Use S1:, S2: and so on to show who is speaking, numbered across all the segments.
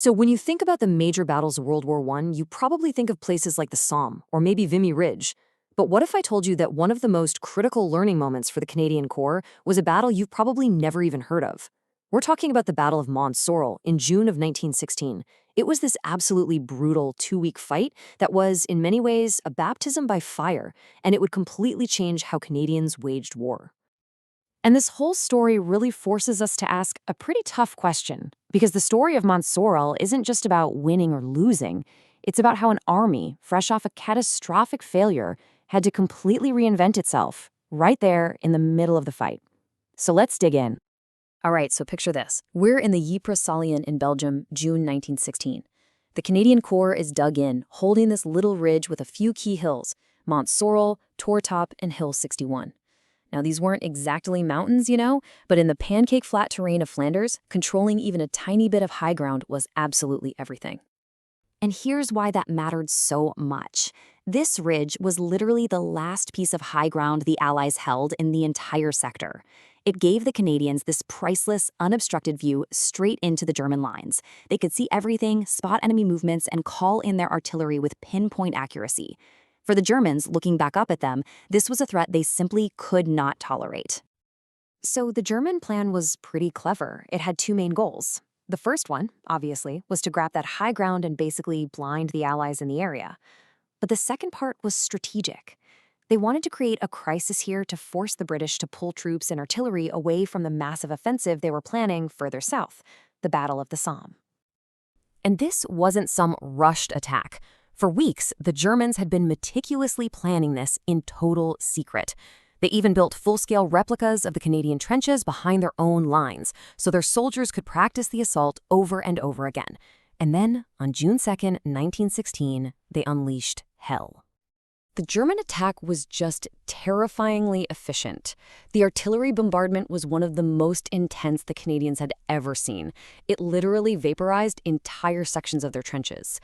S1: So when you think about the major battles of World War I, you probably think of places like the Somme or maybe Vimy Ridge. But what if I told you that one of the most critical learning moments for the Canadian Corps was a battle you've probably never even heard of? We're talking about the Battle of Mont Sorrel in June of 1916. It was this absolutely brutal two-week fight that was, in many ways, a baptism by fire, and it would completely change how Canadians waged war. And this whole story really forces us to ask a pretty tough question, because the story of Mont Sorrel isn't just about winning or losing. It's about how an army, fresh off a catastrophic failure, had to completely reinvent itself right there in the middle of the fight. So let's dig in. All right, so picture this. We're in the Ypres salient in Belgium, June 1916. The Canadian Corps is dug in, holding this little ridge with a few key hills: Mont Sorrel, Tortop, and Hill 61. Now, these weren't exactly mountains, but in the pancake-flat terrain of Flanders, controlling even a tiny bit of high ground was absolutely everything. And here's why that mattered so much. This ridge was literally the last piece of high ground the Allies held in the entire sector. It gave the Canadians this priceless, unobstructed view straight into the German lines. They could see everything, spot enemy movements, and call in their artillery with pinpoint accuracy. For the Germans, looking back up at them, this was a threat they simply could not tolerate. So the German plan was pretty clever. It had two main goals. The first one, obviously, was to grab that high ground and basically blind the Allies in the area. But the second part was strategic. They wanted to create a crisis here to force the British to pull troops and artillery away from the massive offensive they were planning further south, the Battle of the Somme. And this wasn't some rushed attack. For weeks, the Germans had been meticulously planning this in total secret. They even built full-scale replicas of the Canadian trenches behind their own lines, so their soldiers could practice the assault over and over again. And then, on June 2nd, 1916, they unleashed hell. The German attack was just terrifyingly efficient. The artillery bombardment was one of the most intense the Canadians had ever seen. It literally vaporized entire sections of their trenches.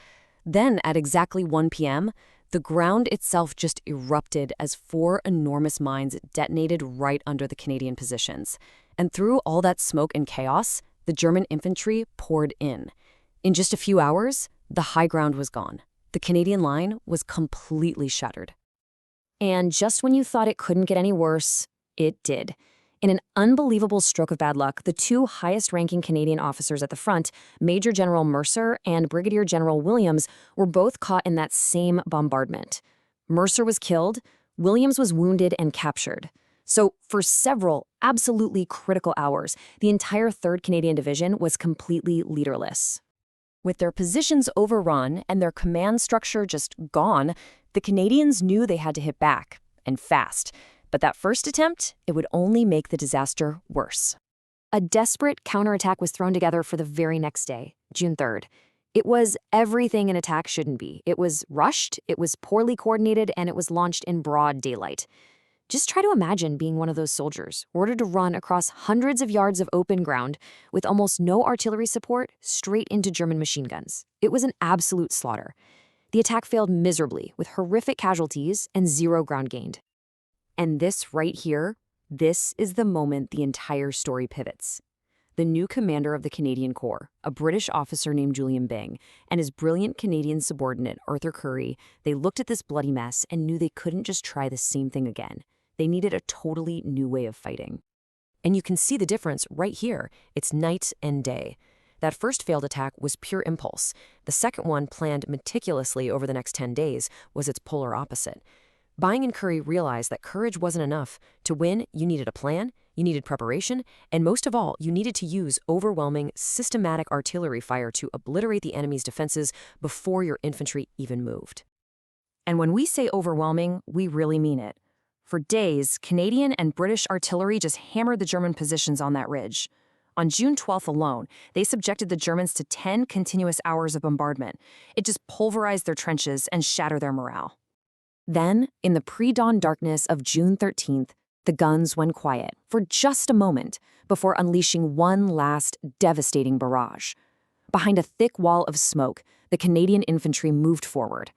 S1: Then, at exactly 1 p.m., the ground itself just erupted as 4 enormous mines detonated right under the Canadian positions. And through all that smoke and chaos, the German infantry poured in. In just a few hours, the high ground was gone. The Canadian line was completely shattered. And just when you thought it couldn't get any worse, it did. In an unbelievable stroke of bad luck, the two highest-ranking Canadian officers at the front, Major General Mercer and Brigadier General Williams, were both caught in that same bombardment. Mercer was killed, Williams was wounded and captured. So for several absolutely critical hours, the entire 3rd Canadian Division was completely leaderless. With their positions overrun and their command structure just gone, the Canadians knew they had to hit back, and fast. But that first attempt, it would only make the disaster worse. A desperate counterattack was thrown together for the very next day, June 3rd. It was everything an attack shouldn't be. It was rushed, it was poorly coordinated, and it was launched in broad daylight. Just try to imagine being one of those soldiers, ordered to run across hundreds of yards of open ground with almost no artillery support straight into German machine guns. It was an absolute slaughter. The attack failed miserably, with horrific casualties and zero ground gained. And this right here, this is the moment the entire story pivots. The new commander of the Canadian Corps, a British officer named Julian Byng, and his brilliant Canadian subordinate, Arthur Currie, they looked at this bloody mess and knew they couldn't just try the same thing again. They needed a totally new way of fighting. And you can see the difference right here. It's night and day. That first failed attack was pure impulse. The second one, planned meticulously over the next 10 days, was its polar opposite. Byng and Currie realized that courage wasn't enough. To win, you needed a plan, you needed preparation, and most of all, you needed to use overwhelming, systematic artillery fire to obliterate the enemy's defenses before your infantry even moved. And when we say overwhelming, we really mean it. For days, Canadian and British artillery just hammered the German positions on that ridge. On June 12th alone, they subjected the Germans to 10 continuous hours of bombardment. It just pulverized their trenches and shattered their morale. Then, in the pre-dawn darkness of June 13th, the guns went quiet for just a moment before unleashing one last devastating barrage. Behind a thick wall of smoke, the Canadian infantry moved forward.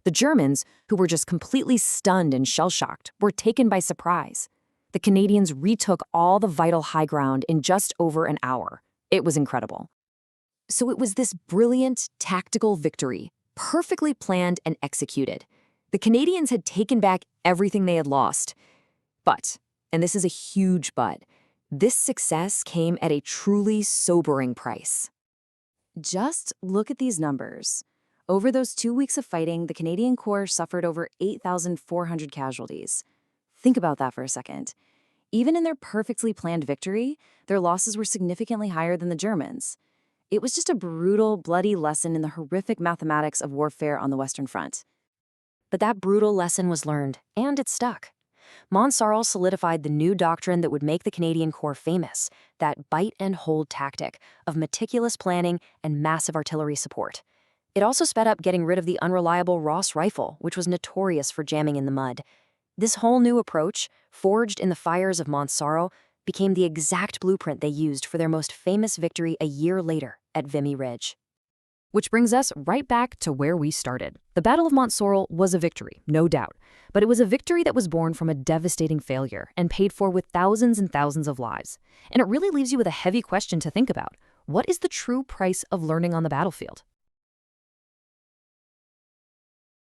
S1: The Germans, who were just completely stunned and shell-shocked, were taken by surprise. The Canadians retook all the vital high ground in just over an hour. It was incredible. So it was this brilliant, tactical victory, perfectly planned and executed. The Canadians had taken back everything they had lost. But, and this is a huge but, this success came at a truly sobering price. Just look at these numbers. Over those 2 weeks of fighting, the Canadian Corps suffered over 8,400 casualties. Think about that for a second. Even in their perfectly planned victory, their losses were significantly higher than the Germans. It was just a brutal, bloody lesson in the horrific mathematics of warfare on the Western Front. But that brutal lesson was learned, and it stuck. Mont Sorrel solidified the new doctrine that would make the Canadian Corps famous, that bite-and-hold tactic of meticulous planning and massive artillery support. It also sped up getting rid of the unreliable Ross rifle, which was notorious for jamming in the mud. This whole new approach, forged in the fires of Mont Sorrel, became the exact blueprint they used for their most famous victory a year later at Vimy Ridge. Which brings us right back to where we started. The Battle of Mont Sorrel was a victory, no doubt, but it was a victory that was born from a devastating failure and paid for with thousands and thousands of lives. And it really leaves you with a heavy question to think about. What is the true price of learning on the battlefield?